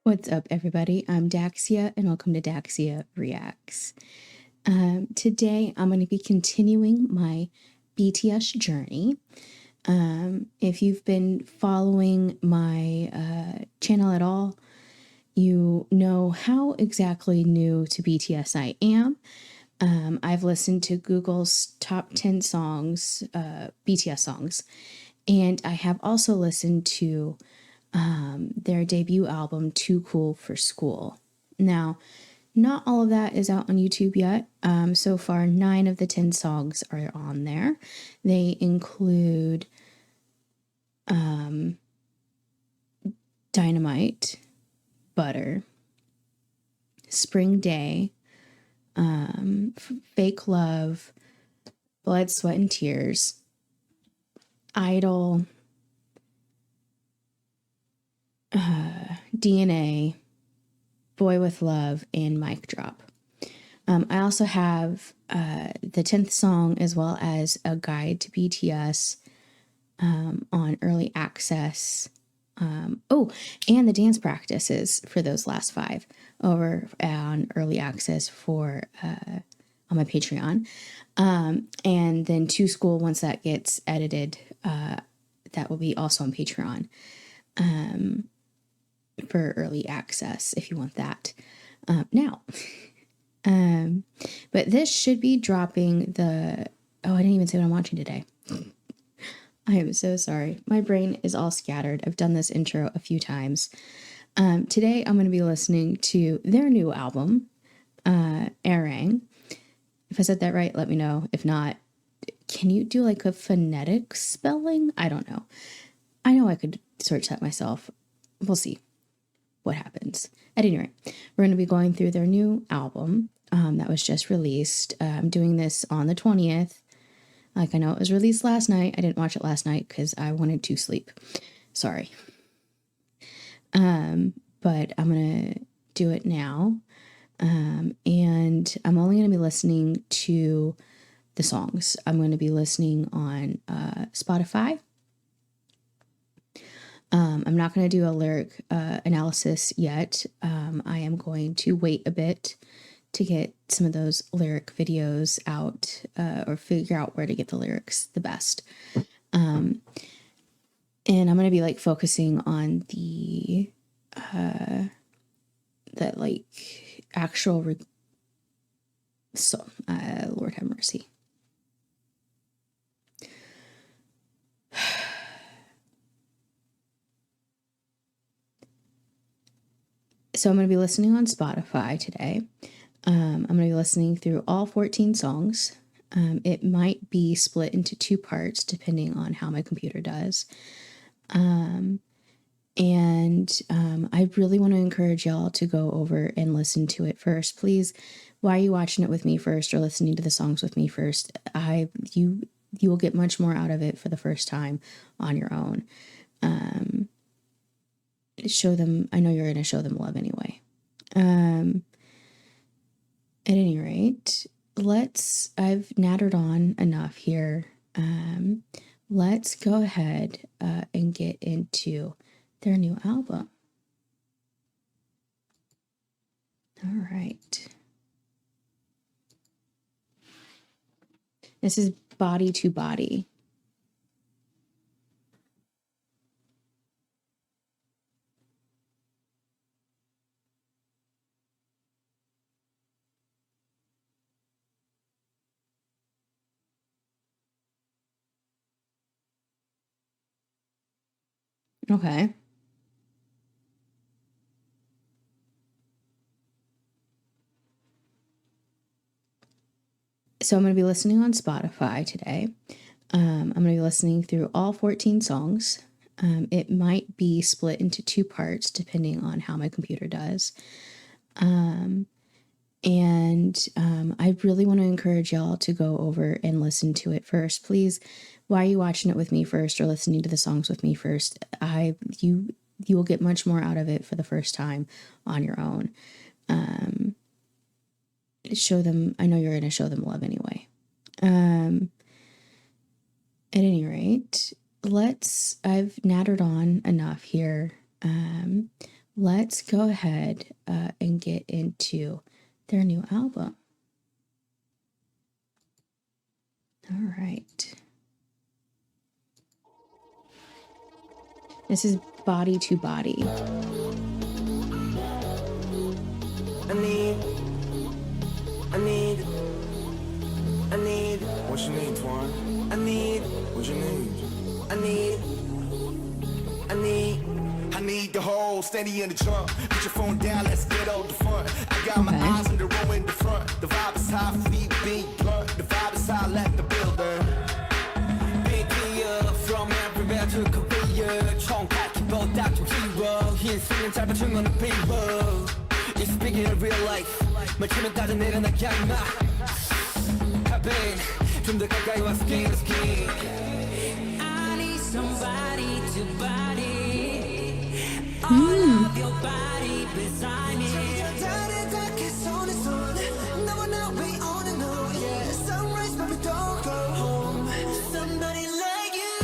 What's up, everybody? I'm Daxia, and welcome to Daxia Reacts. Today, I'm going to be continuing my BTS journey. If you've been following my channel at all, you know how exactly new to BTS I am. I've listened to Google's top 10 songs, BTS songs, and I have also listened to their debut album, Too Cool for School. Now, not all of that is out on YouTube yet. So far, 9 of the 10 songs are on there. They include Dynamite, Butter, Spring Day, Fake Love, Blood, Sweat, and Tears, Idol, DNA, Boy with Love, and Mic Drop. I also have the 10th song as well as a guide to BTS on early access. And the dance practices for those last 5 over on early access for on my Patreon. And then To School, once that gets edited, that will be also on Patreon for early access if you want that now. But this should be dropping I didn't even say what I'm watching today. I am so sorry. My brain is all scattered. I've done this intro a few times. Today I'm going to be listening to their new album, Arirang. If I said that right, let me know. If not, can you do like a phonetic spelling? I don't know. I know I could search that myself. We'll see what happens. At any rate, we're going to be going through their new album that was just released. I'm doing this on the 20th. Like, I know it was released last night. I didn't watch it last night because I wanted to sleep. Sorry. But I'm going to do it now. And I'm only going to be listening to the songs. I'm going to be listening on Spotify. I'm not going to do a lyric analysis yet. I am going to wait a bit to get some of those lyric videos out or figure out where to get the lyrics the best. And I'm going to be like focusing on the like actual Lord have mercy. So I'm going to be listening on Spotify today. I'm going to be listening through all 14 songs. It might be split into 2 parts depending on how my computer does. I really want to encourage y'all to go over and listen to it first. Please, why are you watching it with me first or listening to the songs with me first? You will get much more out of it for the first time on your own. Show them, I know you're going to show them love anyway. At any rate, I've nattered on enough here. Let's go ahead and get into their new album. All right. This is Body to Body. Okay. So I'm going to be listening on Spotify today. I'm going to be listening through all 14 songs. It might be split into 2 parts depending on how my computer does. I really want to encourage y'all to go over and listen to it first. Please, why are you watching it with me first or listening to the songs with me first? You will get much more out of it for the first time on your own. Show them, I know you're going to show them love anyway. At any rate, I've nattered on enough here. let's go ahead and get into their new album. All right. This is Body to Body. I need what you need, Twan? What you need? I need the whole steady in the trunk. Put your phone down, let's get on the front. I got my eyes on the row in the front. The vibe is high, feet beat blunt. The vibe is high, let the builder. Big deal from everywhere to Korea. 총각기보다 좀 hero. 흰색은 짧은 중간은 people. It's speaking in real life. 맞추면 따져 내려나게 하지 마. Happen. 좀 더 가까이 와서 skin to skin. I need somebody to body. All of your body beside me. Sunrise, but we don't go home. Somebody like you.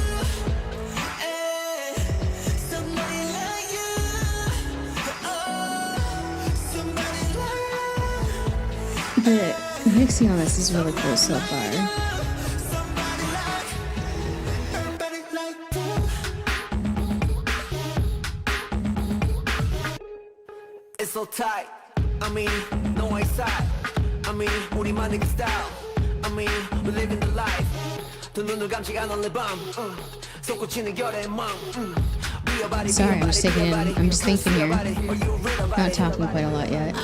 Somebody like you. Somebody like you. The mixing on this is really cool so far. It's so tight. I mean, no way side. I mean, 우리만의 그 style. I mean, we living the life. 두 눈을 감지 않은 내 밤. 솟구치는 결의 맘. Sorry, I'm just thinking here. Not talking quite a lot yet.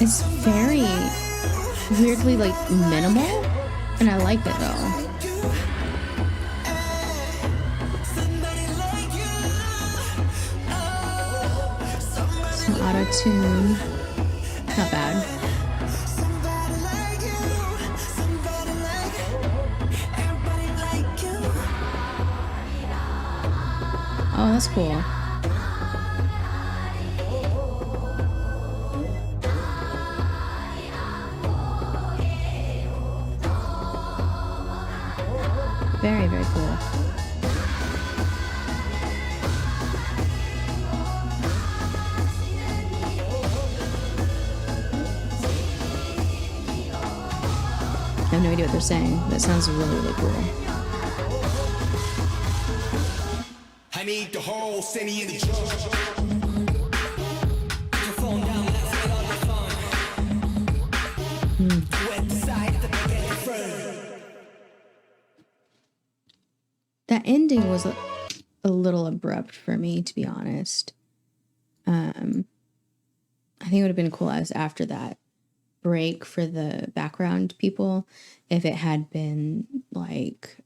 It's very weirdly like minimal, and I like it though. Some auto-tune, not bad. Oh, that's cool. Very, very cool. I have no idea what they're saying, but it sounds really, really cool. I need the whole city in the That ending was a little abrupt for me, to be honest. I think it would have been cool as after that break for the background people if it had been like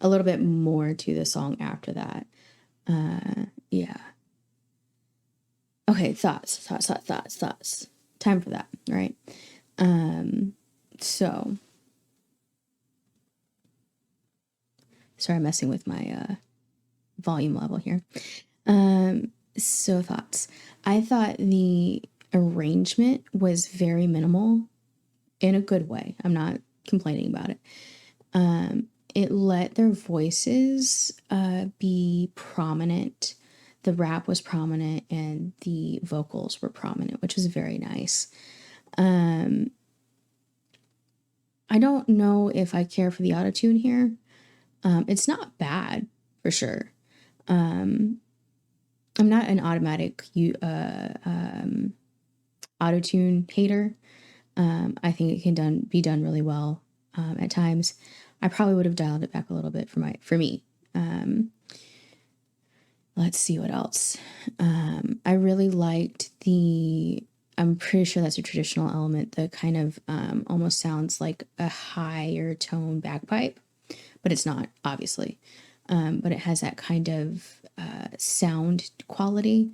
a little bit more to the song after that. Yeah. Okay, thoughts. Time for that, right? So sorry, I'm messing with my volume level here. So thoughts. I thought the arrangement was very minimal in a good way. I'm not complaining about it. It let their voices be prominent. The rap was prominent and the vocals were prominent, which was very nice. I don't know if I care for the autotune here. It's not bad, for sure. I'm not an automatic autotune hater. I think it can be done really well at times. I probably would have dialed it back a little bit for me. Let's see what else. I really liked I'm pretty sure that's a traditional element that kind of almost sounds like a higher tone bagpipe, but it's not, obviously. But it has that kind of sound quality.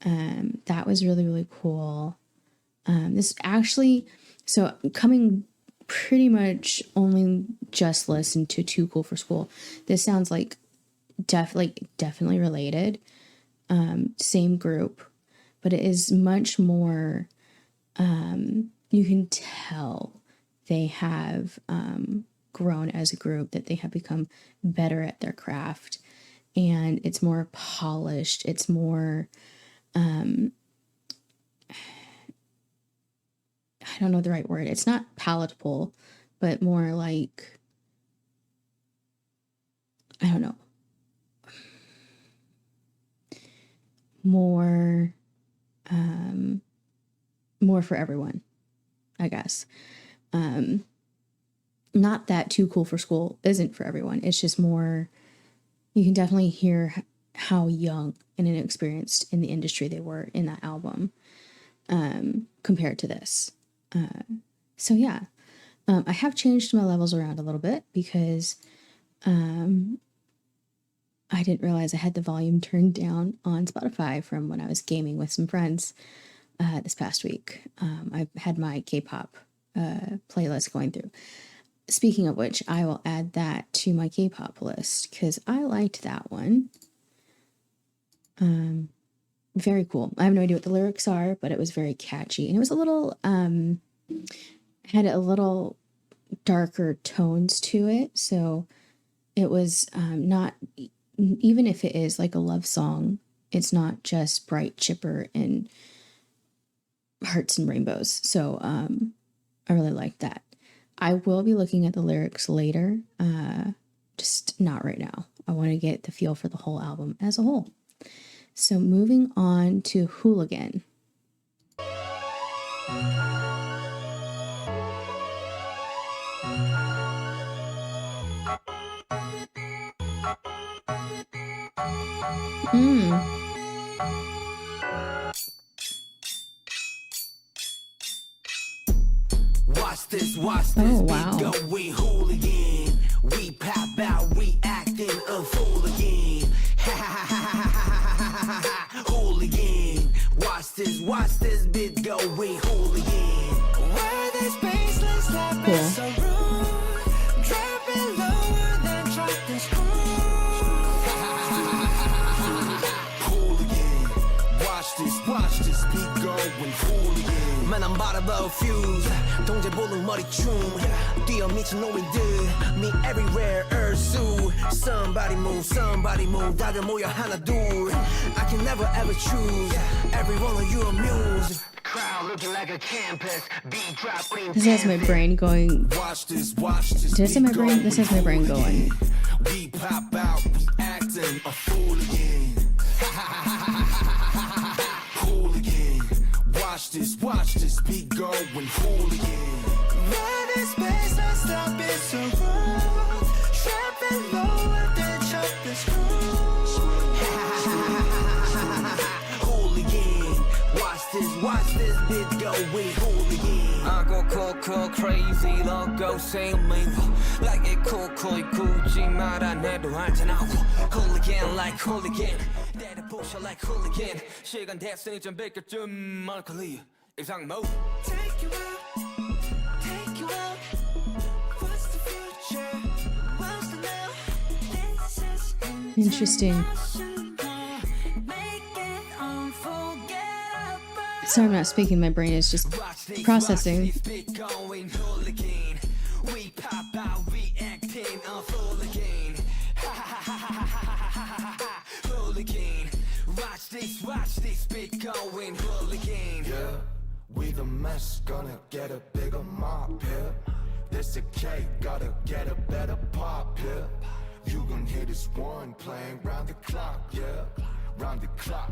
That was really, really cool. This actually, so coming pretty much only just listened to Too Cool for School. This sounds like definitely related. Same group, but it is much more, you can tell they have grown as a group, that they have become better at their craft, and it's more polished. It's more, I don't know the right word. It's not palatable, but more like, I don't know, more for everyone, I guess. Not that Too Cool for School isn't for everyone. It's just more, you can definitely hear how young and inexperienced in the industry they were in that album, compared to this. So yeah, I have changed my levels around a little bit because I didn't realize I had the volume turned down on Spotify from when I was gaming with some friends this past week. I had my K-pop playlist going through. Speaking of which, I will add that to my K-pop list because I liked that one. Very cool. I have no idea what the lyrics are, but it was very catchy. And it was a little, had a little darker tones to it. So it was not, even if it is like a love song, it's not just bright, chipper, and hearts and rainbows. So I really liked that. I will be looking at the lyrics later, just not right now. I want to get the feel for the whole album as a whole. So moving on to Hooligan. Watch this Oh, wow. beat go, we hooligan. We pop out, we acting a fool again. Hooligan. Watch this beat go, we hooligan. Where this baseline slap is so rude. Drop it lower, then drop this hooligan. Watch this beat go, we hooligan. Man, I'm about to blow fuse. 동제 볼록 머리춤 뛰어 미친 놈이들 Me everywhere ursu Somebody move 다들 모여 하나 둘 I can never ever choose Every one of you amuse Crowd looking like a campus Beat drop This has my brain going. Watch this Did I say my brain? This has my brain going. We pop out, we acting a fool again Hooligan Watch this beat go when hooligan Run this space, I stop it so wrong Trap it lower, then chop the screws Hooligan Watch this beat go with hooligan I go cool, crazy, logo same me Like it cool, 굳이 말 안 해도 알잖아 Hooligan like hooligan Daddy push like hooligan 시간 됐으니 좀 비켜좀 멀컬리 이상 mode Take you out What's the future? What's the now? Interesting. Sorry, I'm not speaking. My brain is just processing. We pop out, we acting a hooligan. Hooligan. Watch this beat going hooligan. Yeah, we the mess, gonna get a bigger mop here. This a cake, gotta get a better pop here. You gon' hear this one playing round the clock, yeah. Round the clock.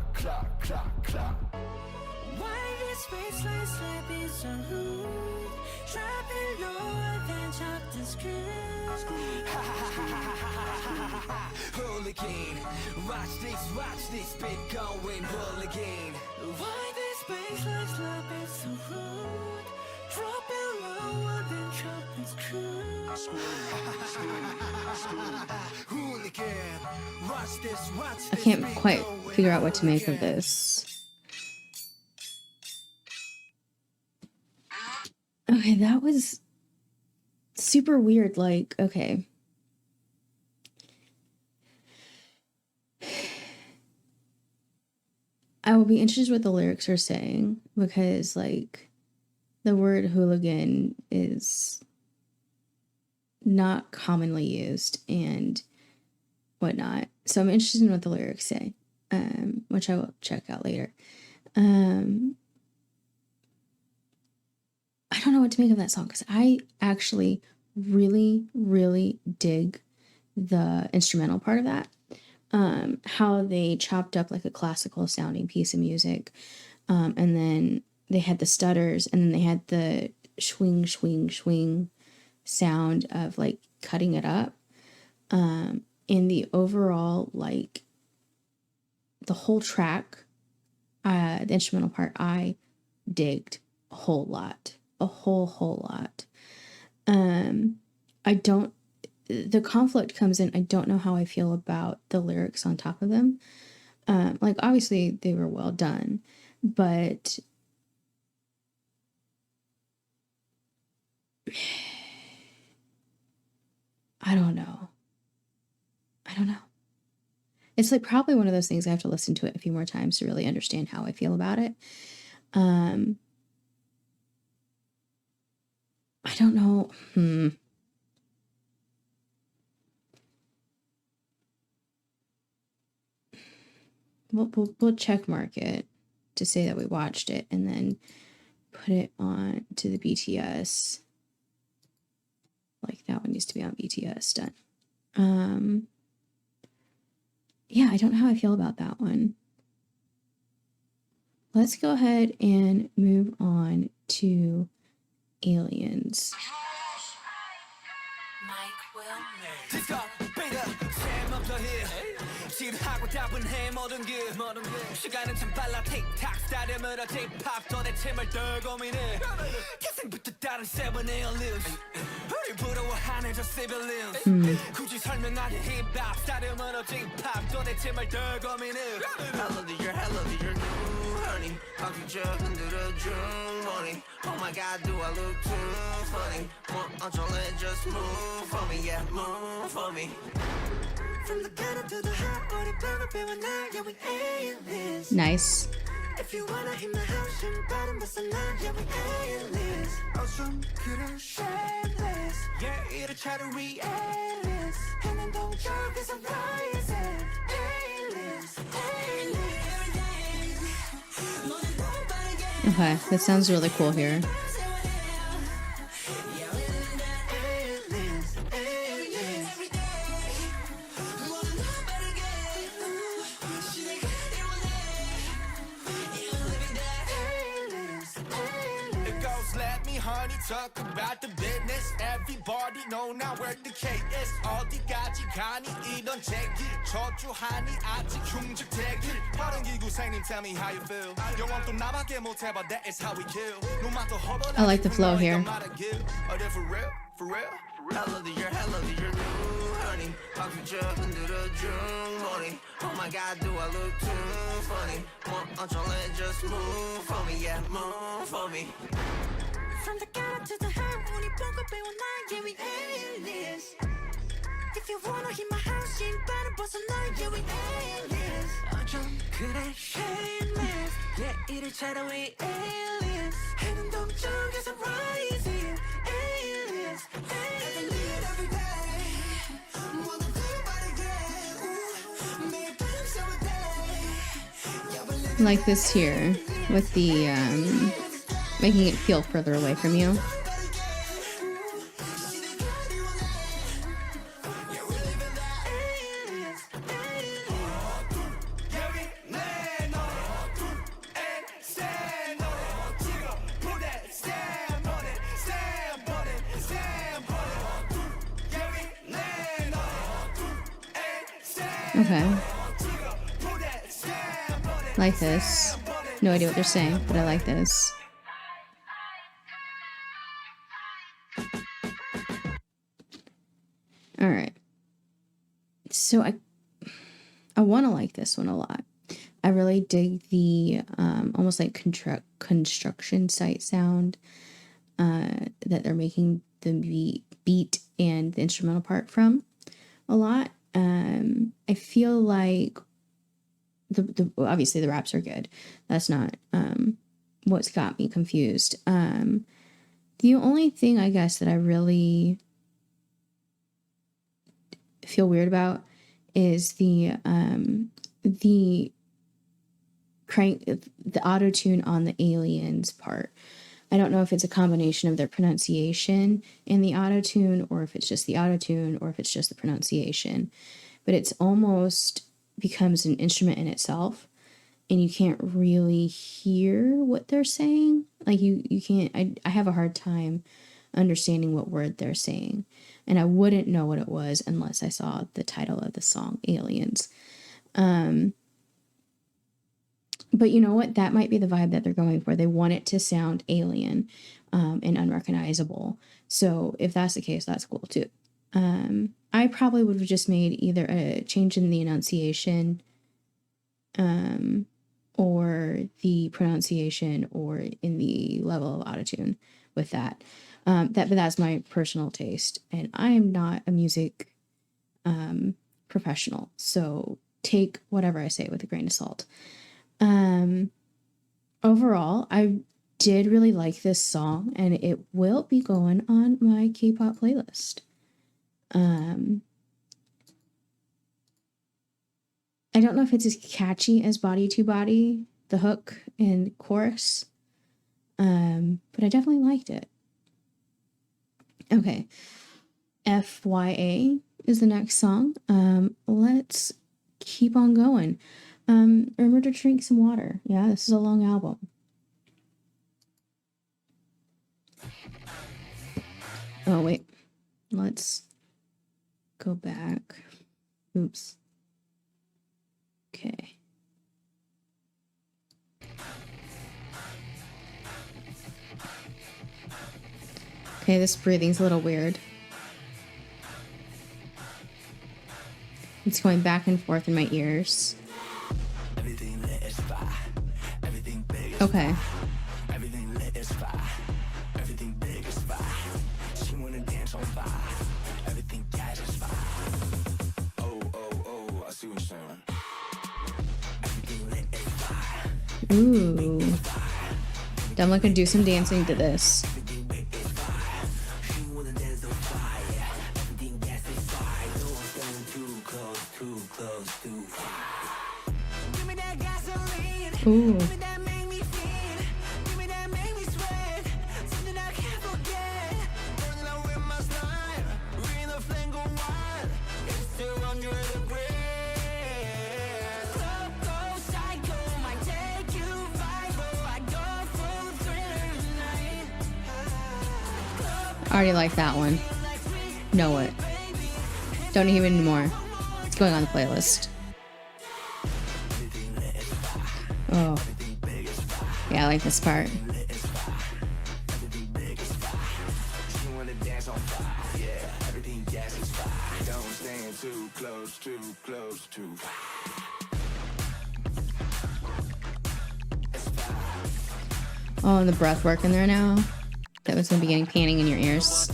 Why this baseline slap is so rude? Drop it lower, then chop the screws. Hooligan, watch this beat going hooligan. Why this baseline slap is so rude? Drop it lower, then chop the screws. Hooligan, watch this I can't quite figure out what to make of this. Okay, that was super weird. Like, okay. I will be interested what the lyrics are saying because, like, the word hooligan is not commonly used and whatnot. So I'm interested in what the lyrics say, which I will check out later. I don't know what to make of that song because I actually really, really dig the instrumental part of that. How they chopped up like a classical sounding piece of music. And then they had the stutters and then they had the swing, swing, swing sound of like cutting it up. In the overall, like the whole track, the instrumental part, I digged a whole lot, a whole lot. I don't, the conflict comes in. I don't know how I feel about the lyrics on top of them. Like obviously they were well done, but I don't know. It's like probably one of those things I have to listen to it a few more times to really understand how I feel about it. I don't know. We'll check mark it to say that we watched it and then put it on to the BTS. Like that one needs to be on BTS done. Yeah, I don't know how I feel about that one. Let's go ahead and move on to Aliens. 지루하고 따분해 모든 게 시간은 참 빨라 틱탁 스타일을 힙합 도대체 뭘 더 고민해 태생부터 다른 세븐 aliens 우리 부러워하는 저 civilians 굳이 설명하는 힙합 스타일을 힙합 도대체 뭘 더 고민해 Hello dear new honey 박수쳐 흔들어줘 morning Oh my god do I look too funny 뭐 어쩔래 just move for me yeah move for me From the gutter to the hot, 우리 벽을 배워나, yeah we aliens. Nice. If you wanna hit my house, 좀 빠른 벗어나, yeah we aliens. 좀 그래 shameless, yeah 이를 차려 we aliens. 해는 동쪽에서 rising, aliens, aliens. Okay, that sounds really cool here. Talk about the business. Everybody know now where the cake is. 어디까지 가니 이런 제길 저주하니 아직 흉측대길 빠른 기구생님 tell me how you feel 영원 또 나밖에 못해 but that is how we kill No matter how I like the flow here. Are they for real? Hello dear new honey 박수쳐 흔들어줘 morning Oh my god do I look too funny 뭐 어쩔래 just move for me yeah move for me From the gutter to the high, 우리 벽을 배워나, yeah we aliens. If you wanna hit my house, yin 빠른 벗어나, yeah we aliens. 좀 그래 shameless, yeah 이를 차려 we aliens. 해는 동쪽에서 rising, aliens, aliens. Every day, 모두 그발이게, 매일 밤새워 day. Like this here with the making it feel further away from you. Okay. Like this. No idea what they're saying, but I like this. All right. So I want to like this one a lot. I really dig the almost like construction site sound. that they're making the beat and the instrumental part from a lot. I feel like obviously the raps are good. That's not what's got me confused. The only thing I guess that I really feel weird about is the auto-tune on the aliens part. I don't know if it's a combination of their pronunciation in the auto-tune, or if it's just the auto-tune, or if it's just the pronunciation. But it's almost becomes an instrument in itself, and you can't really hear what they're saying. Like you can't, I have a hard time understanding what word they're saying. And I wouldn't know what it was unless I saw the title of the song, Aliens. But you know what? That might be the vibe that they're going for. They want it to sound alien and unrecognizable. So if that's the case, that's cool too. I probably would have just made either a change in the enunciation or the pronunciation or in the level of autotune with that. But that's my personal taste. And I am not a music professional. So take whatever I say with a grain of salt. Overall, I did really like this song, and it will be going on my K-pop playlist. I don't know if it's as catchy as Body to Body, the hook and chorus, but I definitely liked it. Okay, FYA is the next song. Let's keep on going. Remember to drink some water. Yeah, this is a long album. Oh, wait. Let's go back. Oops. Okay. Okay, this breathing's a little weird. It's going back and forth in my ears. Okay. Ooh. Definitely could do some dancing to this. Ooh. I already like that one. Know it. Don't need even more. It's going on the playlist. Oh. Yeah, I like this part. Oh, and the breath work in there now. That was gonna be getting panning in your ears.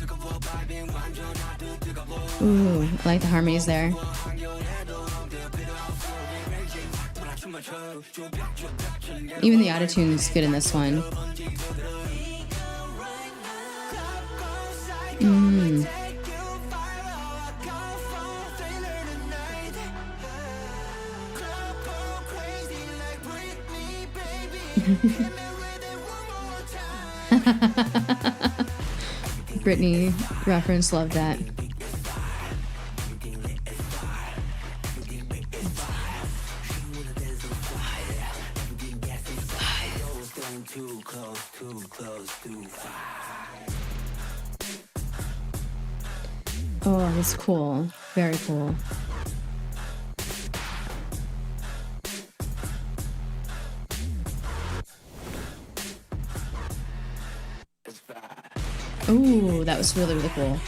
Ooh, I like the harmonies there. Even the autotune is good in this one. Britney reference, love that. Oh, that's cool. Very cool. Ooh, that was really, really cool.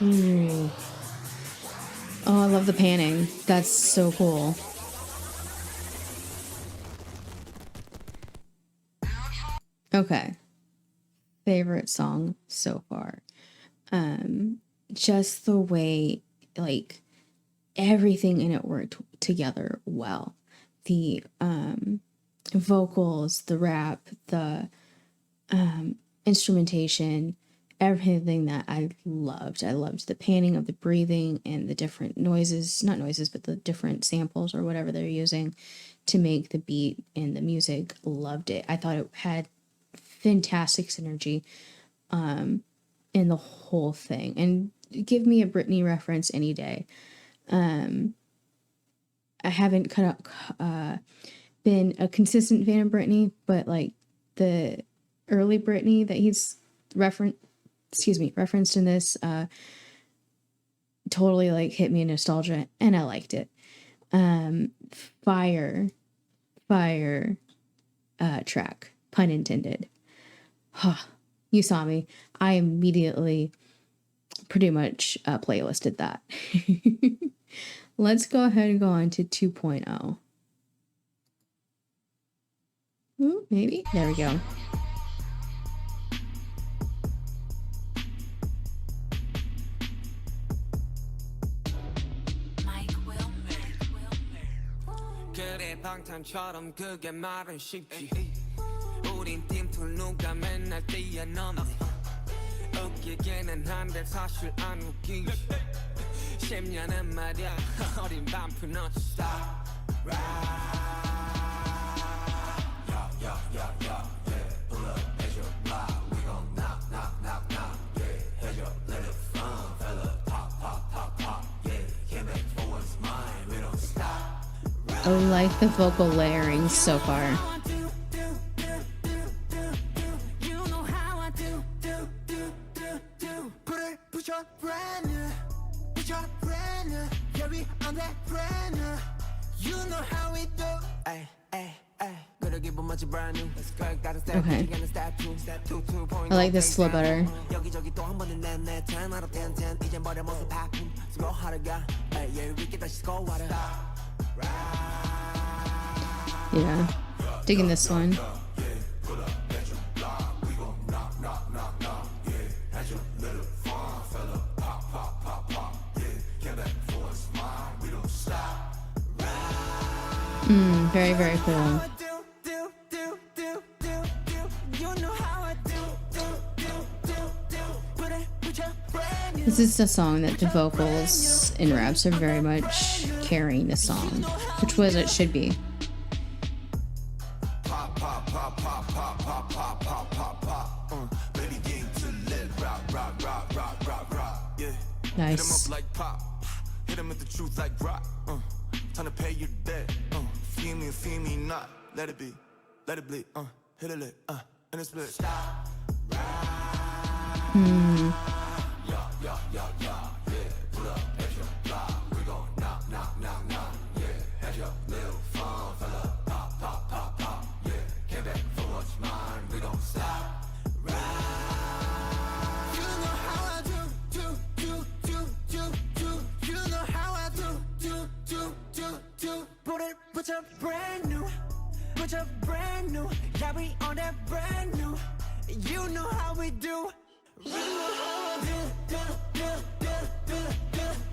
Ooh. Oh, I love the panning. That's so cool. Okay. Favorite song so far. Just the way, like, everything in it worked together well. The vocals, the rap, the instrumentation, everything that I loved. I loved the panning of the breathing and the different noises, not noises, but the different samples or whatever they're using to make the beat and the music. Loved it. I thought it had fantastic synergy in the whole thing. And give me a Britney reference any day. I haven't been a consistent fan of Britney, but like the early Britney that he's referenced in this totally like hit me in nostalgia, and I liked it. Fire track, pun intended. You saw me. I immediately pretty much playlisted that. Let's go ahead and go on to 2.0. Ooh, maybe. There we go. 그래 방탄처럼 그게 말은 쉽지 우린 팀플 누가 맨날 뛰어넘지 웃기기는 한데 사실 안 웃기지 10년은 말야 어린 반프 not stop I like the vocal layering so far. Okay. I like this flow better. Yeah, digging this one. Very, very cool. This is a song that the vocals and raps are very much carrying the song, which was it should be. Nice. Hit him with the truth like rock. Time to pay your debt. Feel me not. Let it be. Let it bleed. Hit a lick. And it's split. Yeah. Pull up at your block. We gon' knock. Yeah. Had your little fun, fella. Pop. Yeah. Came back for what's mine. We don't stop. You know how I do. You know how I do. Put your brand new. Yeah, we on that brand new. You know how we do. You know how I do.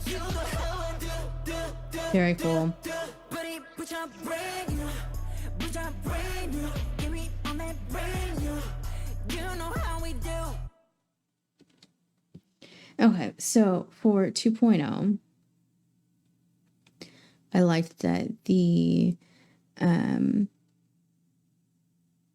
You know how I do. Very cool. Put your brand new. Give me on that brand new. You know how we do. Okay, so for 2.0, I liked that the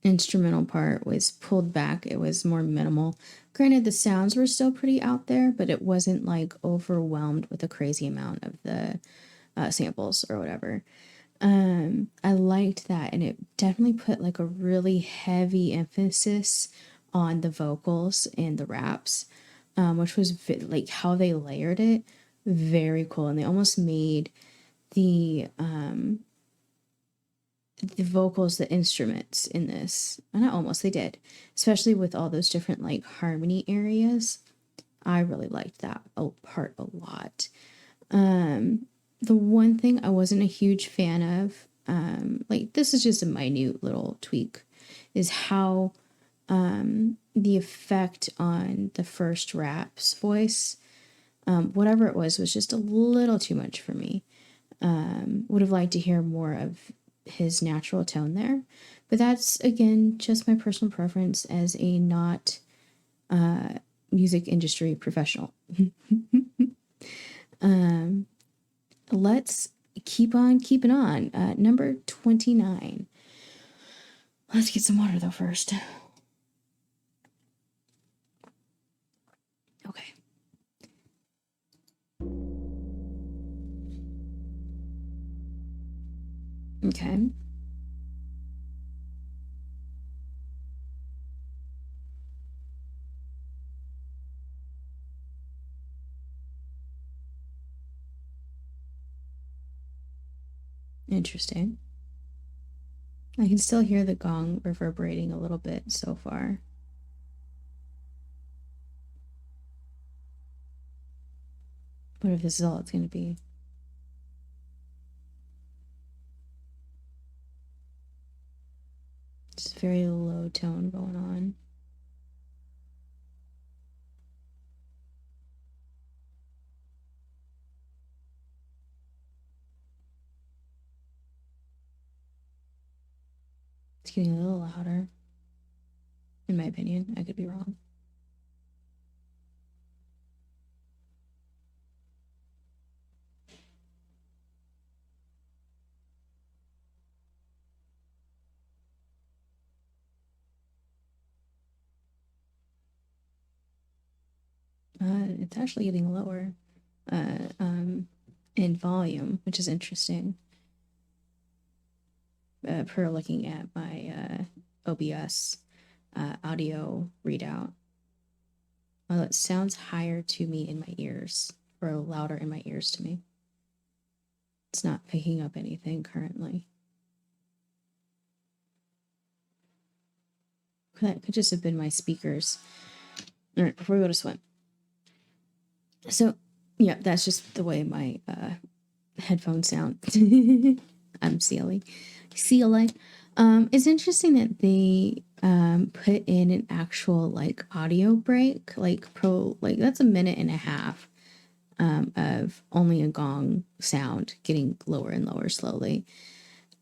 instrumental part was pulled back. It was more minimal. Granted, the sounds were still pretty out there, but it wasn't like overwhelmed with a crazy amount of the samples or whatever. I liked that, and it definitely put like a really heavy emphasis on the vocals and the raps, which was like how they layered it. Very cool, and they almost made the vocals the instruments in this. Not almost, they did, especially with all those different like harmony areas. I really liked that part a lot. The one thing I wasn't a huge fan of, like this is just a minute little tweak, is how the effect on the first rap's voice, whatever it was just a little too much for me. Would have liked to hear more of his natural tone there, but that's again just my personal preference as a not music industry professional. Let's keep on keeping on. Number 29. Let's get some water though first. Okay. Okay. Interesting. I can still hear the gong reverberating a little bit so far. What if this is all it's going to be? Just very low tone going on. It's getting a little louder, in my opinion. I could be wrong. It's actually getting lower in volume, which is interesting. Per looking at my OBS audio readout. Well, it sounds higher to me in my ears, or louder in my ears to me. It's not picking up anything currently. That could just have been my speakers. All right, before we go to swim. So, yeah, that's just the way my headphones sound. I'm silly. It's interesting that they put in an actual like audio break, like that's a minute and a half of only a gong sound getting lower and lower slowly.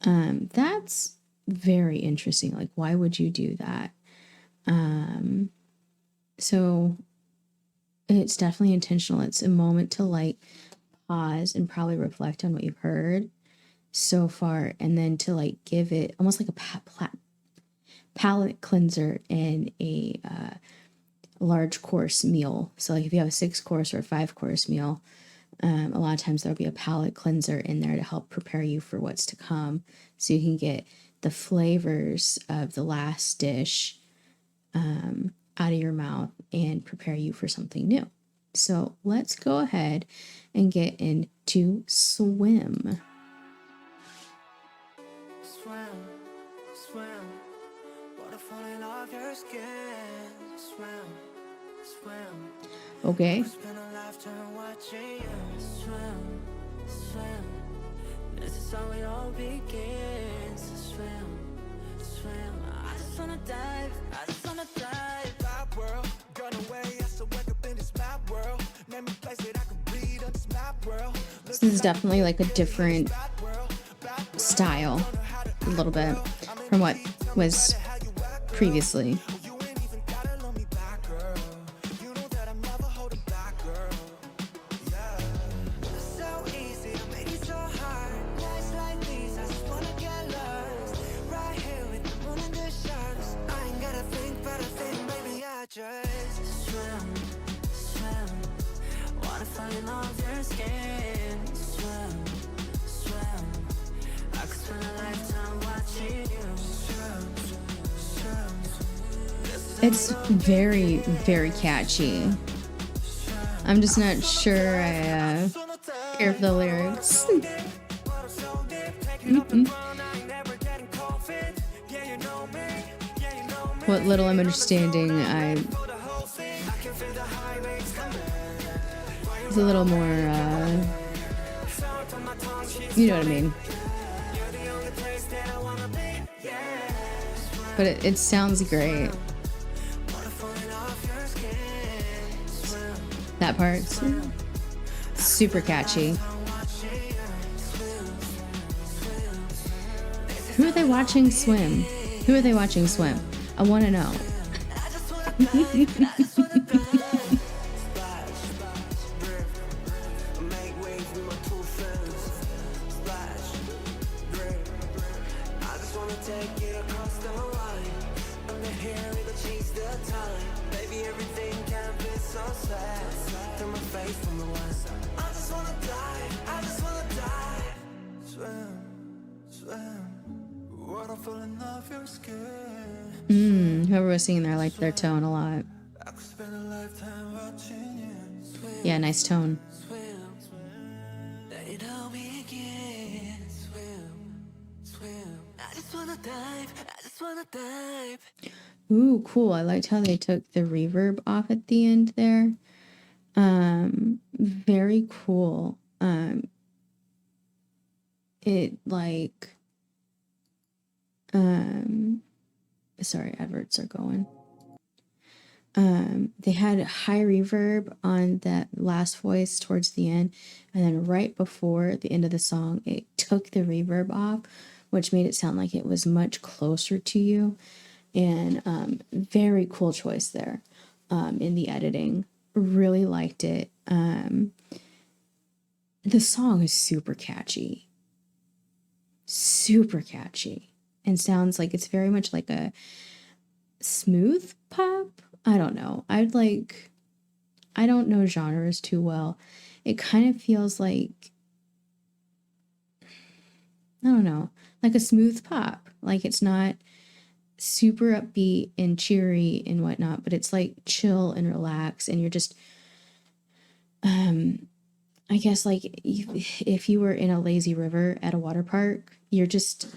That's very interesting. Like, why would you do that? So it's definitely intentional. It's a moment to like pause and probably reflect on what you've heard so far, and then to like give it almost like a palate cleanser in a large course meal. So like if you have a 6-course or a 5-course meal, a lot of times there'll be a palate cleanser in there to help prepare you for what's to come, so you can get the flavors of the last dish out of your mouth and prepare you for something new. So let's go ahead and get into swim. Swim, swim, water falling off your skin. Swim, swim. Okay. Spend a lifetime watching you. Swim, swim. This is how it all begins. Swim, swim. I just wanna dive. I just wanna dive. Map world, gone away. I still wake up in this map world. Name a place that I can breathe on this map world. This is definitely like a different style, a little bit, from what was previously. Just swim, swim, water falling off your skin. Swim, swim, I could spend a lifetime watching you. Swim, swim. It's very, very catchy. I'm just not sure I care for the lyrics. What little I'm understanding, It's a little more, you know what I mean. But it sounds great. That part, super catchy. Who are they watching swim? Who are they watching swim? I want to know. Whoever was singing there liked their tone a lot. Yeah, nice tone. Ooh, cool. I liked how they took the reverb off at the end there. Very cool. It like, sorry, adverts are going. They had high reverb on that last voice towards the end, and then right before the end of the song, it took the reverb off, which made it sound like it was much closer to you. And very cool choice there in the editing. Really liked it. The song is super catchy. Super catchy. And sounds like it's very much like a smooth pop. I don't know. I don't know genres too well. It kind of feels like, I don't know, like a smooth pop. Like it's not super upbeat and cheery and whatnot, but it's like chill and relax, and you're just, I guess like if you were in a lazy river at a water park, you're just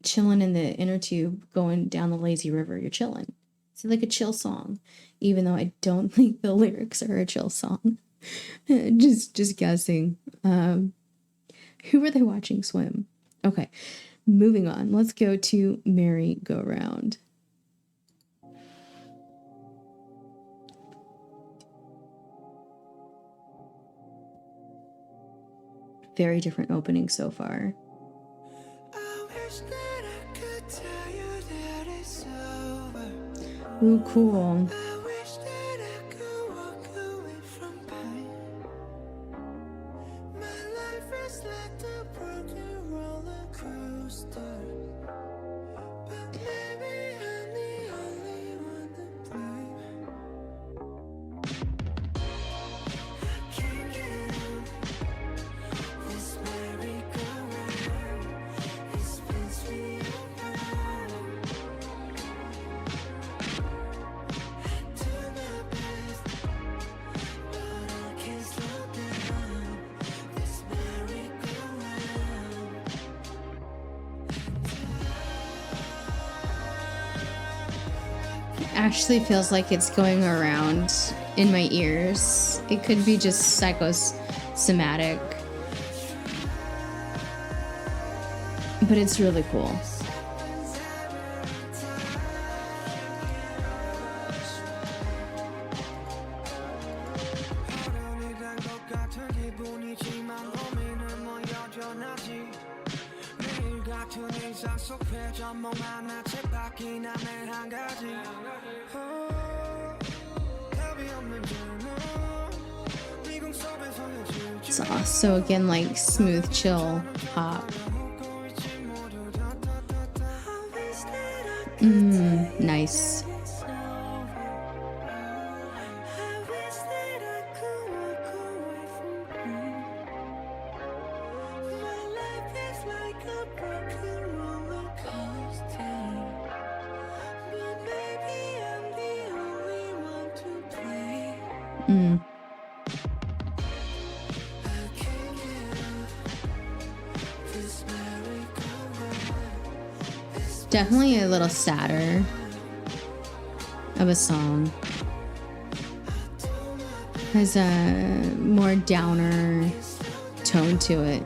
chilling in the inner tube going down the lazy river. You're chilling. It's like a chill song, even though I don't think the lyrics are a chill song. just guessing. Who were they watching swim? Okay, moving on. Let's go to Merry Go Round. Very different opening so far. Ooh, cool. Actually feels like it's going around in my ears. It could be just psychosomatic, but it's really cool. So again, like smooth, chill pop. Nice. Definitely a little sadder of a song. Has a more downer tone to it.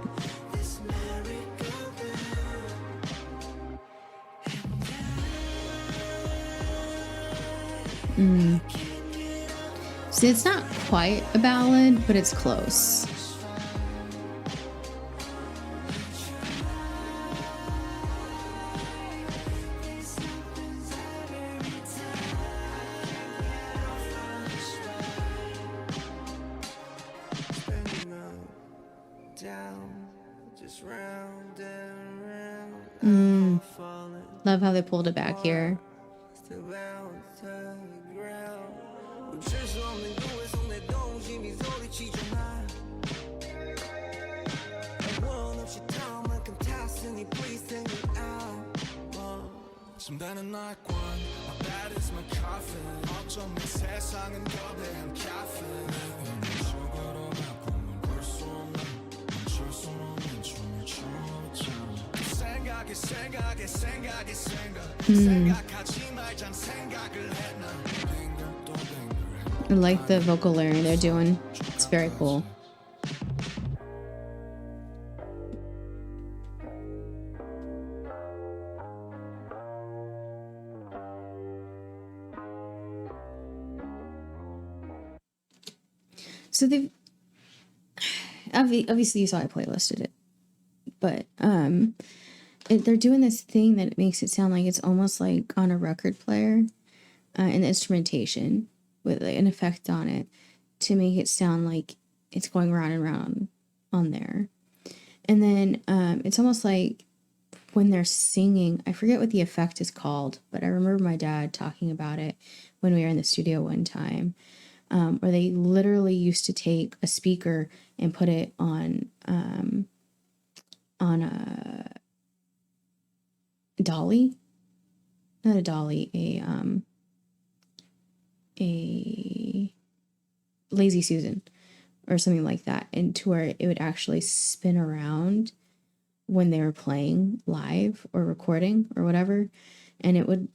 See, it's not quite a ballad, but it's close. Love how they pulled it back here. I like the vocal layering they're doing. It's very cool. So they've obviously you saw I playlisted it, but they're doing this thing that makes it sound like it's almost like on a record player, in the instrumentation with like an effect on it to make it sound like it's going round and round on there. And then it's almost like when they're singing, I forget what the effect is called, but I remember my dad talking about it when we were in the studio one time, where they literally used to take a speaker and put it on a dolly, not a dolly, a Lazy Susan or something like that, and to where it would actually spin around when they were playing live or recording or whatever, and it would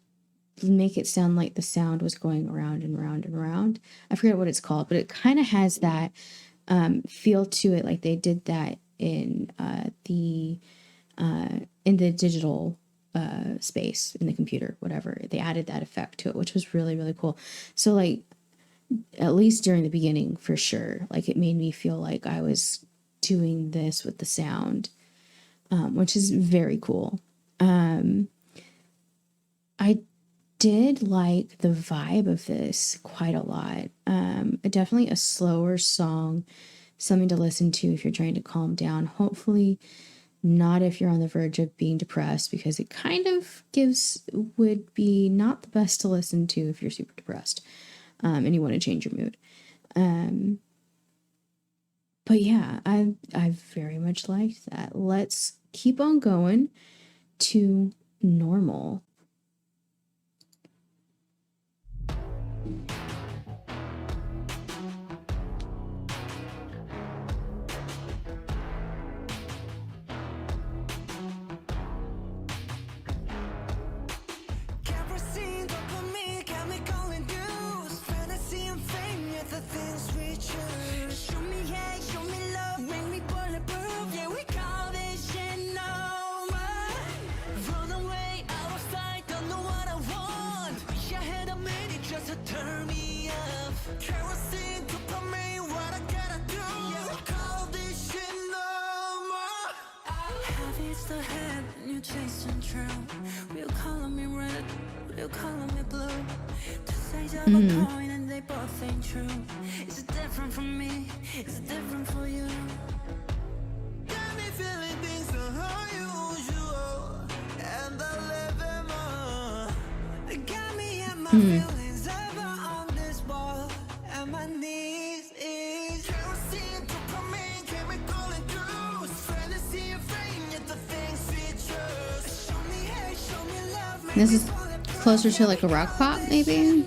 make it sound like the sound was going around and round and round. I forget what it's called, but it kind of has that feel to it, like they did that in the digital space in the computer, whatever. They added that effect to it, which was really, really cool. So like, at least during the beginning, for sure, like it made me feel like I was doing this with the sound, which is very cool. I did like the vibe of this quite a lot. Definitely a slower song, something to listen to if you're trying to calm down. Hopefully not if you're on the verge of being depressed, because it kind of would be not the best to listen to if you're super depressed, and you want to change your mood. But yeah, I very much liked that. Let's keep on going to Normal. This is closer to like a rock pop, maybe.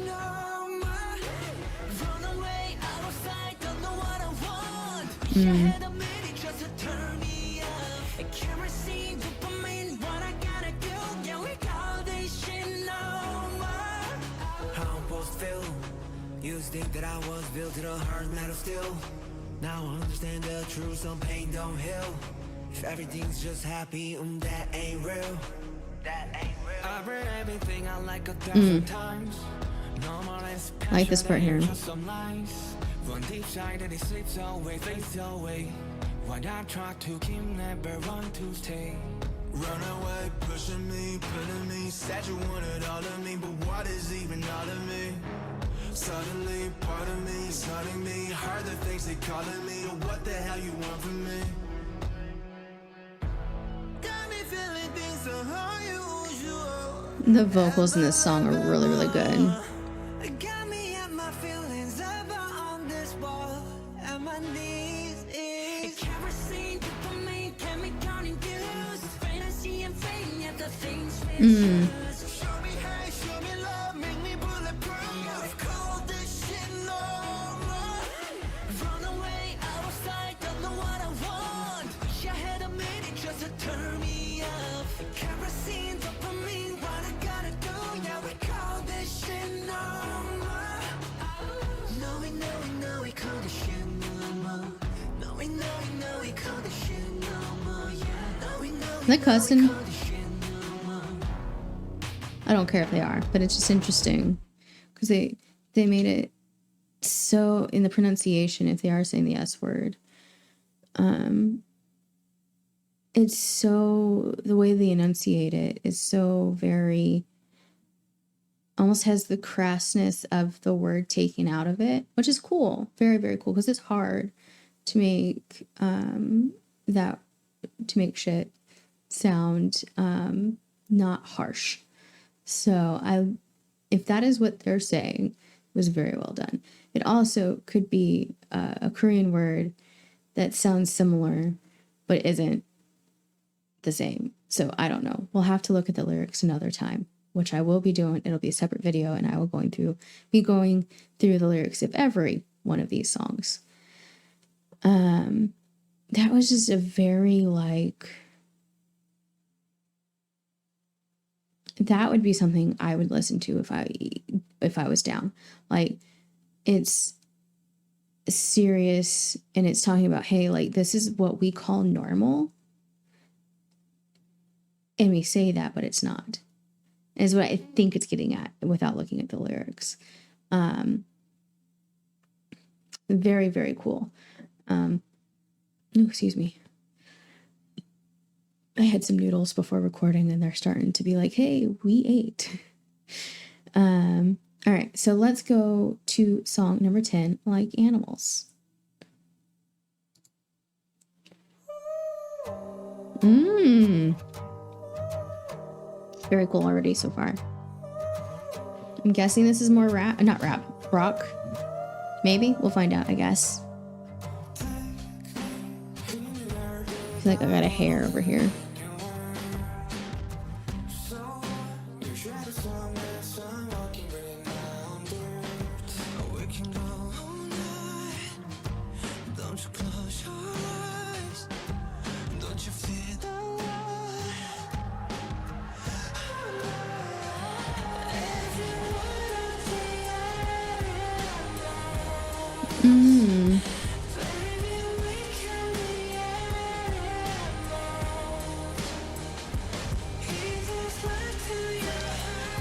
Used to think that I was built to the hard metal still. Now I understand the truth, some pain don't heal. If everything's just happy, that ain't real. That ain't real. I've read everything I like 1,000 times. No more less I like this part here. some lies. Run deep side and it slips away, fades away. What I try to keep, never want to stay. Run away, pushing me, pulling me. Said you wanted all of me, but what is even all of me? Suddenly, part of me is hurting me. Heard the things they calling me. What the hell you want from me? Got me feeling things unusual. The vocals in this song are really, really good. Got me at my feelings ever on this wall. At my knees is kerosene, dopamine, can me counting views. Fantasy and fame, yet the things we choose. Show me hate, show me love, make me bulletproof. I've called this shit normal. Run away, out of sight, don't know what I want. Wish I had a minute just to turn me off. Kerosene, dopamine, what I gotta do? Yeah, we call this shit normal. No, we call this shit normal. No, we call this shit normal. Yeah, no, we Is that cussing? call this shit normal. I don't care if they are, but it's just interesting because they made it so in the pronunciation. If they are saying the S word, it's so, the way they enunciate it is so very, almost has the crassness of the word taken out of it, which is cool, very, very cool, because it's hard to make shit sound not harsh. So if that is what they're saying, it was very well done. It also could be a Korean word that sounds similar but isn't the same. So I don't know. We'll have to look at the lyrics another time, which I will be doing. It'll be a separate video, and I will be going through the lyrics of every one of these songs. That was just a very that would be something I would listen to if I was down. Like, it's serious, and it's talking about, hey, like, this is what we call normal, and we say that, but it's not, is what I think it's getting at without looking at the lyrics. Very, very cool. Excuse me. I had some noodles before recording, and they're starting to be like, hey, we ate. All right, so let's go to song number 10, Like Animals. Very cool already so far. I'm guessing this is more rock. Maybe, we'll find out, I guess. I feel like I got a hair over here.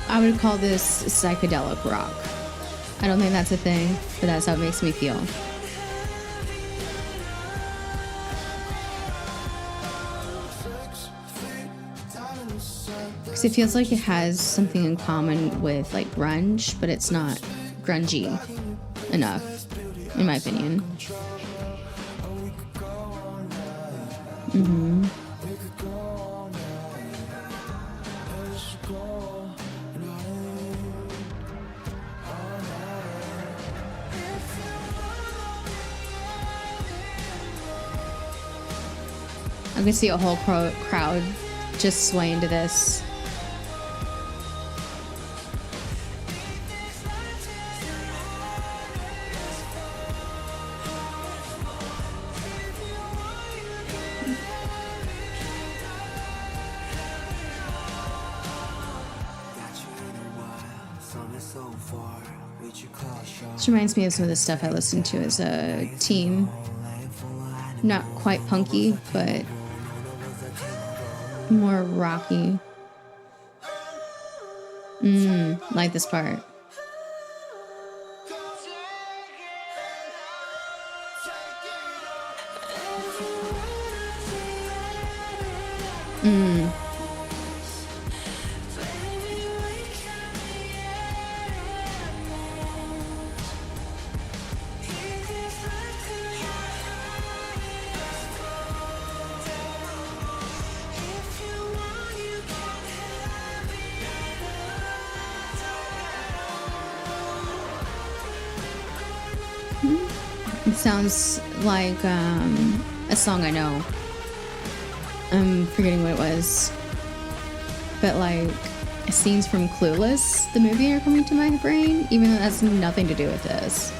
I would call this psychedelic rock. I don't think that's a thing, but that's how it makes me feel. Because it feels like it has something in common with like grunge, but it's not grungy enough, in my opinion. I can see a whole crowd just swaying to this. This reminds me of some of the stuff I listened to as a teen. Not quite punky, but more rocky. Like this part. It sounds like a song I know. I'm forgetting what it was. But like scenes from Clueless, the movie, are coming to my brain, even though that has nothing to do with this.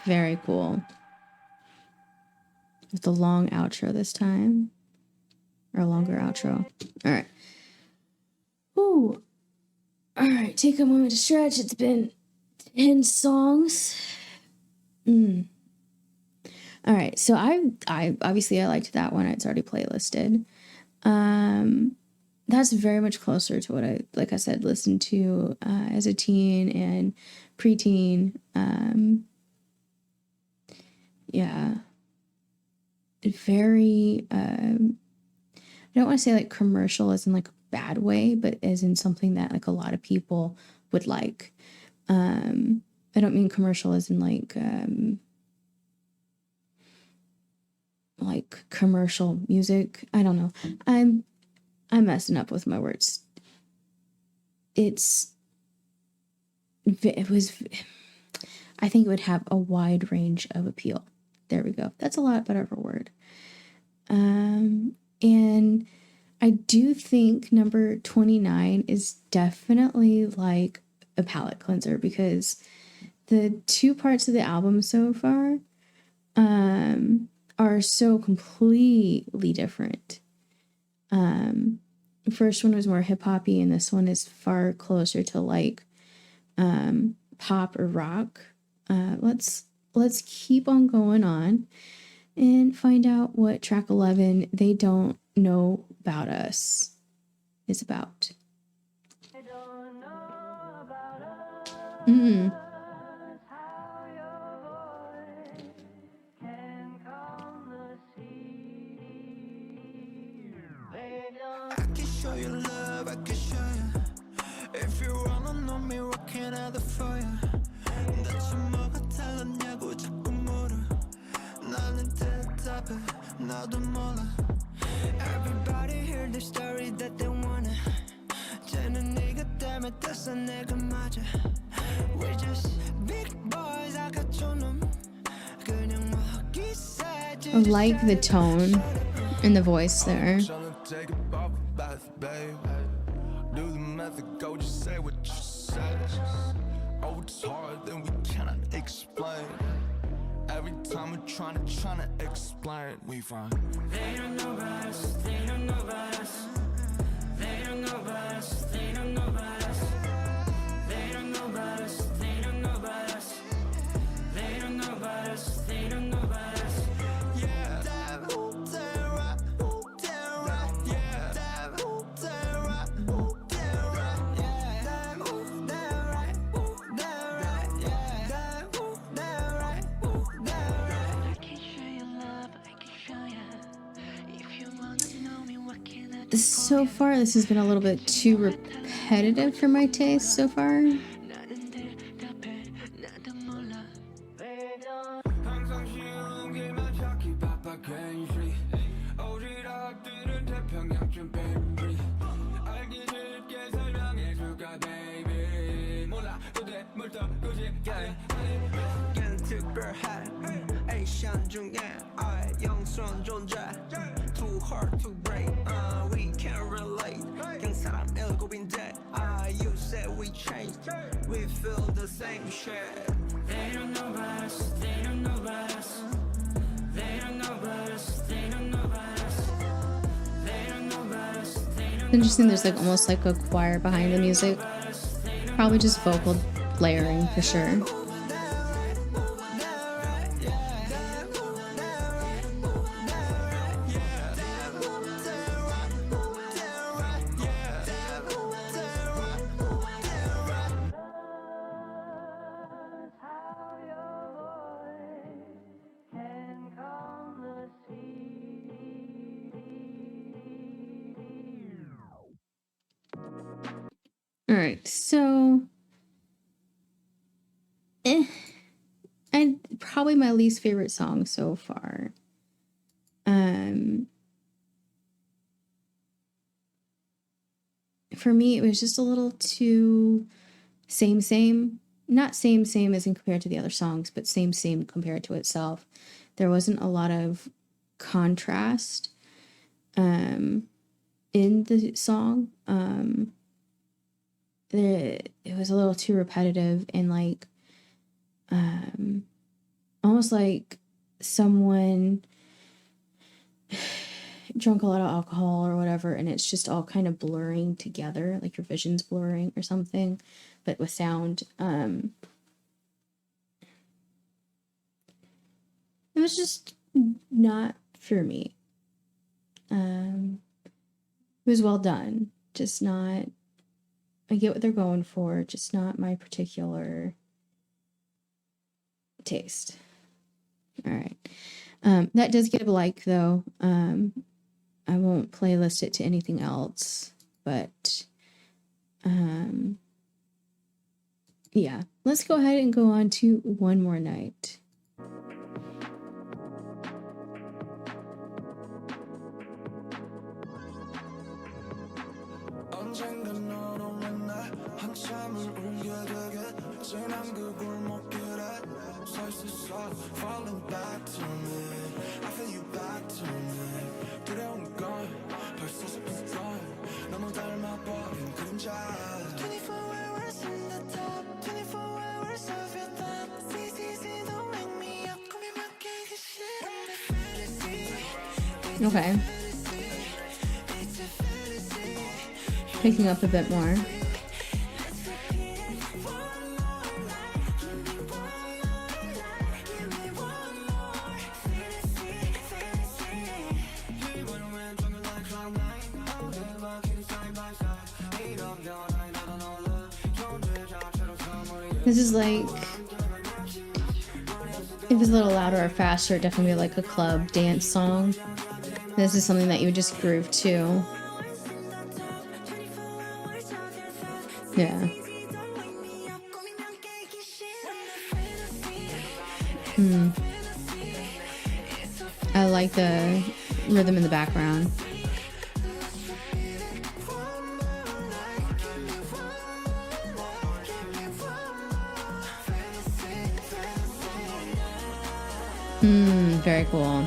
Very cool. With the long outro this time. Or a longer outro. Alright. Ooh. Alright, take a moment to stretch. It's been 10 songs. Alright, so I obviously I liked that one. It's already playlisted. That's very much closer to what I, like I said, listened to as a teen and preteen. Yeah. Very, I don't want to say like commercial as in like a bad way, but as in something that like a lot of people would like. I don't mean commercial as in like commercial music. I don't know. I'm messing up with my words. It was, I think it would have a wide range of appeal. There we go. That's a lot better of a word. And I do think number 29 is definitely like a palate cleanser, because the two parts of the album so far are so completely different. The first one was more hip-hoppy, and this one is far closer to like pop or rock. Let's keep on going on and find out what track 11, They Don't Know About Us, is about. Everybody hear the story that they wanna. 쟤는 네가 때문에 떴어 내가 맞아. We're just big boys. I got your number. 그냥 먹기 싸지. I like the tone and the voice there. Do the method, go just say what you said. Oh, it's hard, then we cannot explain. Every time we're trying to explain, we find They don't know about us. They don't know about us. They don't know about us. They don't know about us. They don't know about us. They don't know about us. They don't know about us. They don't know about us. Yeah. Damn, who damn right, who damn right, yeah. Damn, who damn right, who damn right, yeah. Damn, who damn right, who damn right, yeah. Damn, who damn right, who damn right. I can show you love, I can show you. If you wanna know me, what can I do? So far, this has been a little bit too repetitive for my taste so far. 나는 늘 답해, 나도 몰라. 항상 쉬운 길만 찾기 바빠 괜시 오지랖들은 태평양쯤 baby 알기 쉽게 설명해줄까 baby 몰라 그대물터 굳이 걔는 특별해 에이션 중에 영스러운 존재 Too hard to break we can't relate 그냥 사람 일곱인데 you said we changed we feel the same shit They don't know about us, they don't know about us They don't know about Interesting, there's like almost like a choir behind the music. Probably just vocal layering for sure. All right, so and probably my least favorite song so far. For me, it was just a little too same. Not same as in compared to the other songs, but same compared to itself. There wasn't a lot of contrast in the song. It was a little too repetitive and like almost like someone drunk a lot of alcohol or whatever, and it's just all kind of blurring together, like your vision's blurring or something, but with sound. It was just not for me. It was well done, just not, I get what they're going for, just not my particular taste. All right. That does get a like though. I won't playlist it to anything else, but yeah, let's go ahead and go on to One More Night. Okay. Picking up a bit more. This is like, if it's a little louder or faster, it definitely be like a club dance song. This is something that you would just groove to. Yeah. I like the rhythm in the background. Very cool.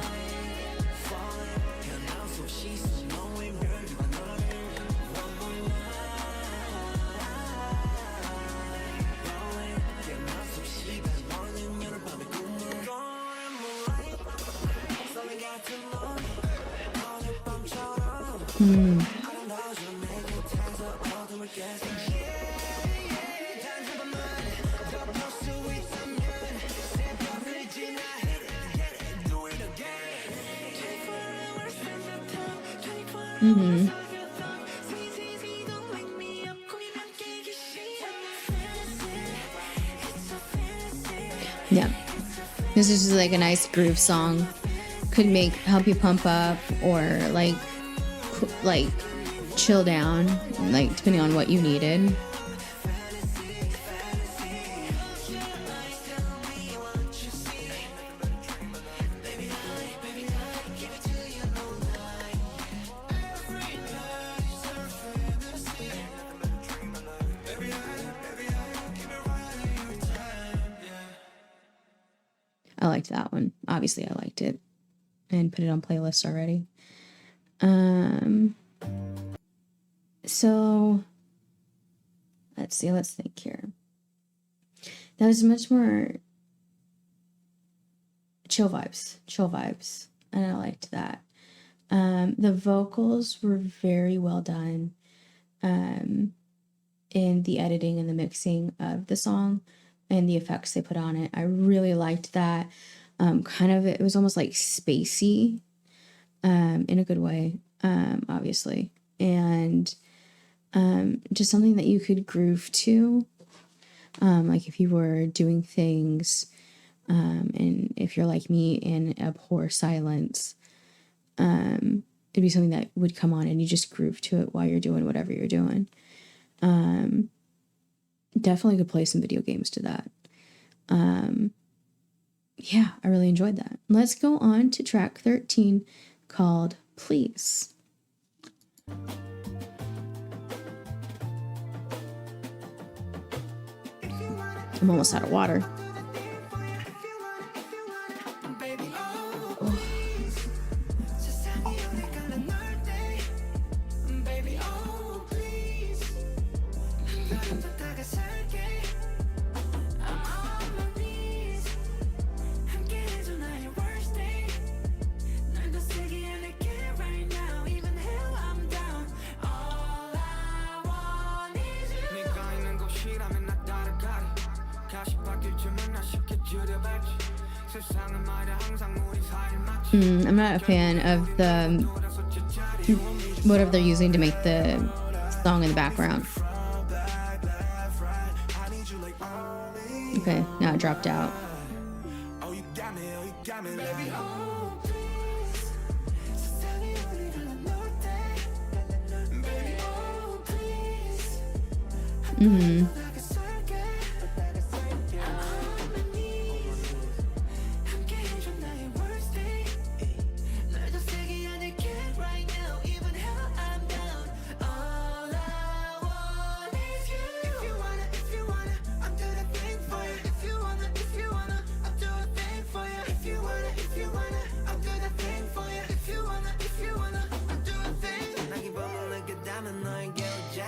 Yeah, this is just like a nice groove song. Could help you pump up or like chill down, like depending on what you needed. I liked that one. Obviously, I liked it and put it on playlist already. So let's see. Let's think here. That was much more chill vibes. and I liked that. The vocals were very well done in the editing and the mixing of the song and the effects they put on it. I really liked that. It was almost like spacey in a good way, obviously. And just something that you could groove to. Like if you were doing things, and if you're like me and abhor silence, it'd be something that would come on and you just groove to it while you're doing whatever you're doing. Definitely could play some video games to that. Yeah, I really enjoyed that. Let's go on to track 13 called Please. I'm almost out of water. I'm not a fan of the whatever they're using to make the song in the background. Okay, now it dropped out.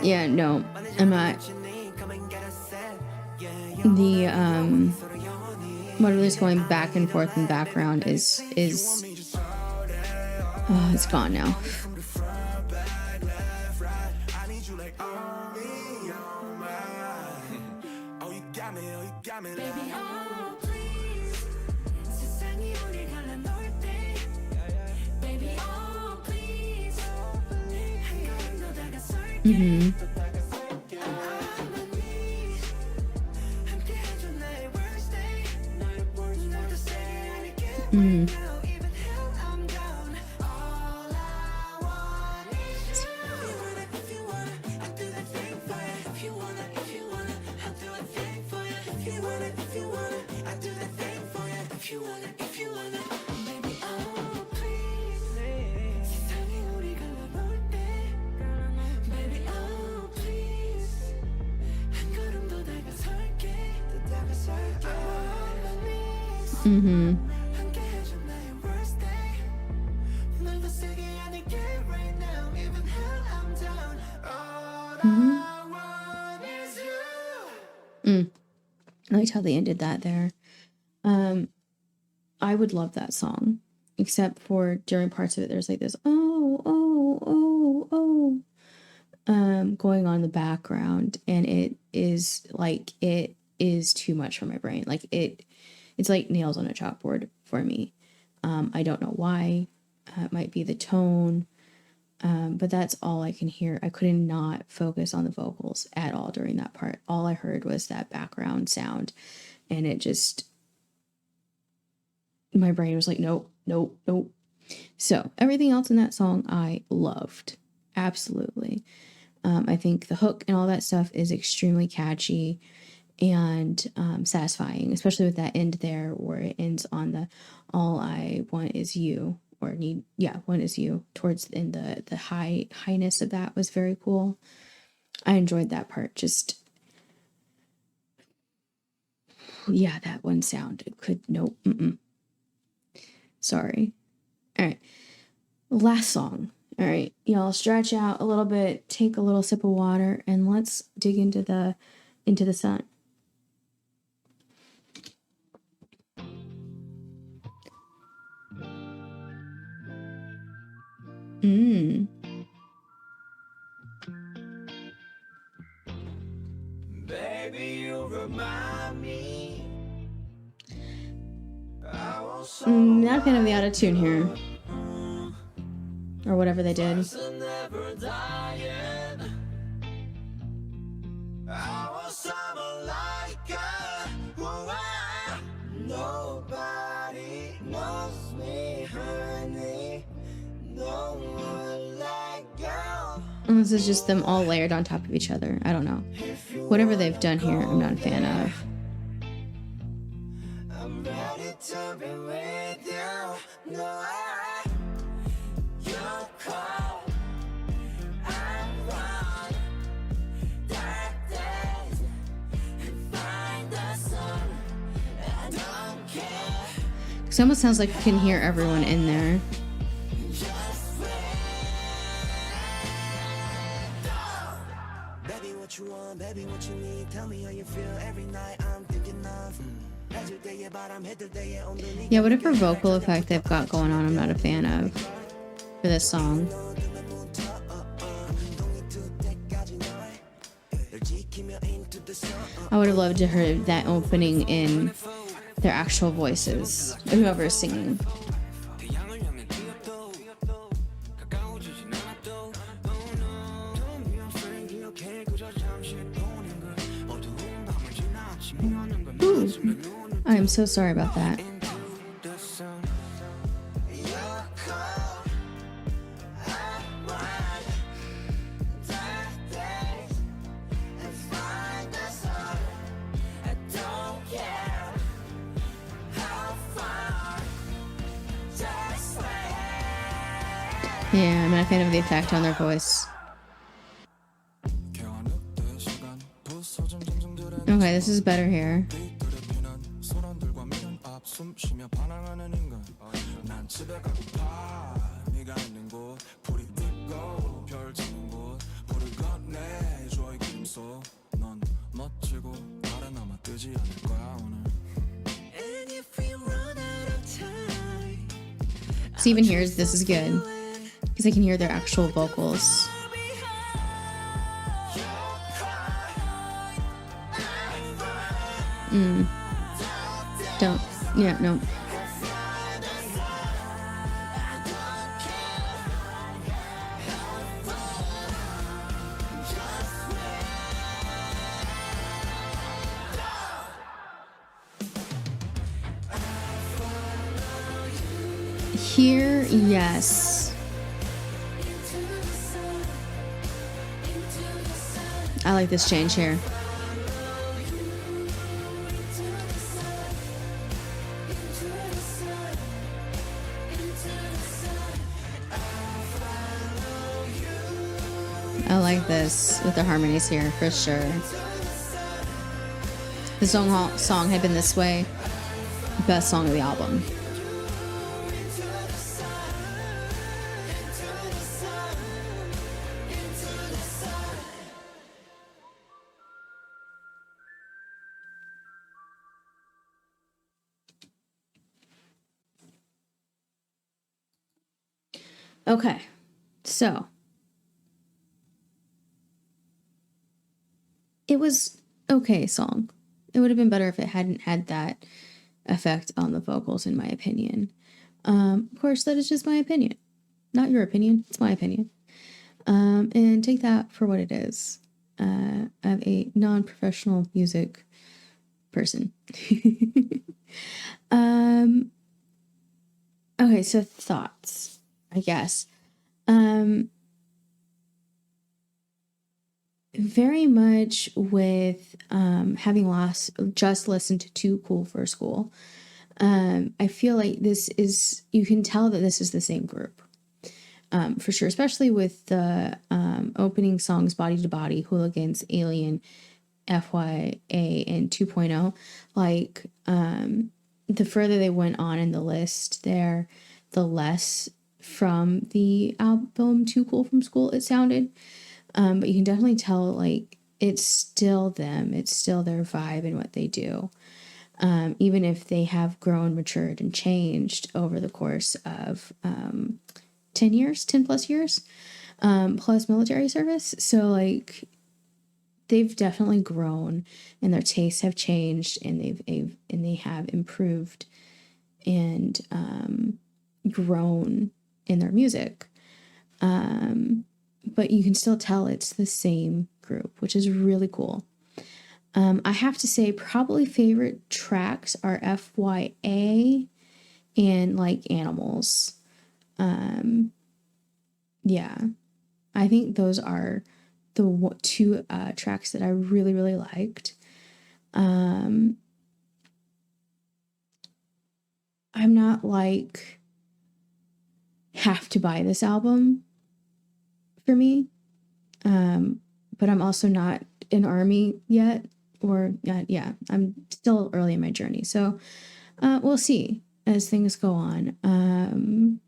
Yeah, no, I'm not. The whatever's going back and forth in the background is it's gone now. I liked how they ended that there. I would love that song, except for during parts of it, there's like this going on in the background, and it is too much for my brain. Like it's like nails on a chalkboard for me. I don't know why. It might be the tone, but that's all I can hear. I could not focus on the vocals at all during that part. All I heard was that background sound, and it just, my brain was like, nope. So everything else in that song I loved. Absolutely. I think the hook and all that stuff is extremely catchy and satisfying, especially with that end there where it ends on the all I want is you, or need, one is you, towards the end. The highness of that was very cool. I enjoyed that part. Just, that one sound, it could, nope, sorry. All right, last song. All right, y'all stretch out a little bit, take a little sip of water, and let's dig into the sun. Mm. Baby, you remind me. Not a fan of the auto-tune here. Or whatever they did. Never dying. I was summer like nobody knows me, honey. No one like you. And this is just them all layered on top of each other. I don't know. Whatever they've done here, I'm not a fan of. I'm ready to be with you. No, you're cold. I run dark days and find the sun. I don't care. It almost sounds like you can hear everyone in there. Baby, what you want? Baby, what you need? Tell me how you feel every night. I'm thinking of. Yeah, whatever vocal effect they've got going on, I'm not a fan of for this song. I would have loved to hear that opening in their actual voices, whoever is singing. Ooh. I am so sorry about that. Yeah, I'm not a fan of the effect on their voice. Okay, this is better here. So even here, this is good because I can hear their actual vocals. Don't. Yeah, no. Here, yes. I like this change here. I like this with the harmonies here for sure. The song had been this way. Best song of the album. Okay, so it was okay song. It would have been better if it hadn't had that effect on the vocals, in my opinion. Of course, that is just my opinion. Not your opinion, it's my opinion. And take that for what it is. I'm a non-professional music person. Okay, so thoughts, I guess. Very much with having just listened to Too Cool for School. I feel like this is, you can tell that this is the same group. For sure, especially with the opening songs Body to Body, Hooligans, Alien, FYA, and 2.0. Like, the further they went on in the list there, the less from the album Too Cool from School it sounded. But you can definitely tell, like, it's still them. It's still their vibe and what they do. Even if they have grown, matured, and changed over the course of 10 years, 10 plus years, plus military service. So like they've definitely grown and their tastes have changed, and they have improved and grown in their music. But you can still tell it's the same group, which is really cool. I have to say probably favorite tracks are FYA and like Animals. Yeah, I think those are the two tracks that I really, really liked. I'm not like have to buy this album for me. But I'm also not an ARMY yet, or yeah, I'm still early in my journey. So we'll see as things go on.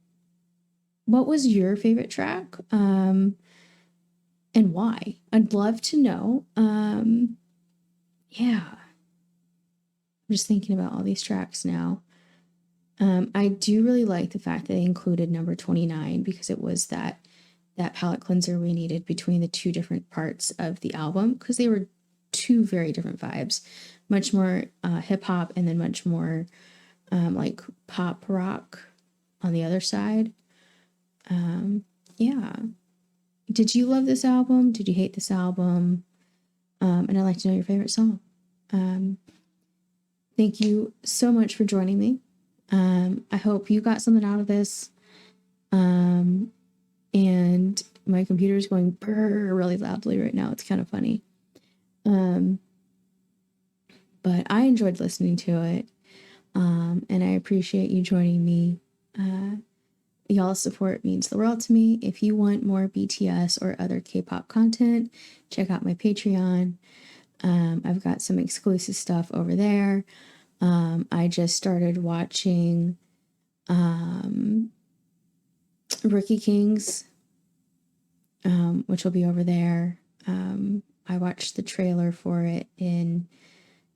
What was your favorite track? And why? I'd love to know. Yeah. I'm just thinking about all these tracks now. I do really like the fact that they included number 29, because it was that palette cleanser we needed between the two different parts of the album, because they were two very different vibes, much more hip hop and then much more like pop rock on the other side. Yeah. Did you love this album? Did you hate this album? And I'd like to know your favorite song. Thank you so much for joining me. I hope you got something out of this. And my computer is going brrr really loudly right now. It's kind of funny. But I enjoyed listening to it. And I appreciate you joining me. Y'all's support means the world to me. If you want more BTS or other K-pop content, check out my Patreon. I've got some exclusive stuff over there. I just started watching Rookie Kings, which will be over there. I watched the trailer for it in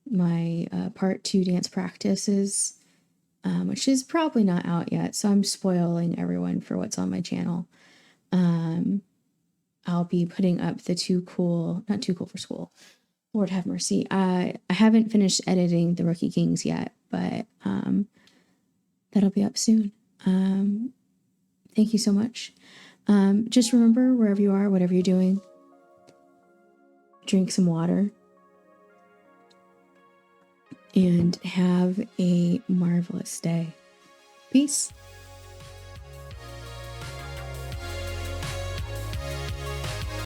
my part 2 dance practices, which is probably not out yet, so I'm spoiling everyone for what's on my channel. I'll be putting up the not too cool for school. Lord have mercy. I haven't finished editing the Rookie Kings yet, but that'll be up soon. Thank you so much. Just remember, wherever you are, whatever you're doing, drink some water and have a marvelous day. Peace.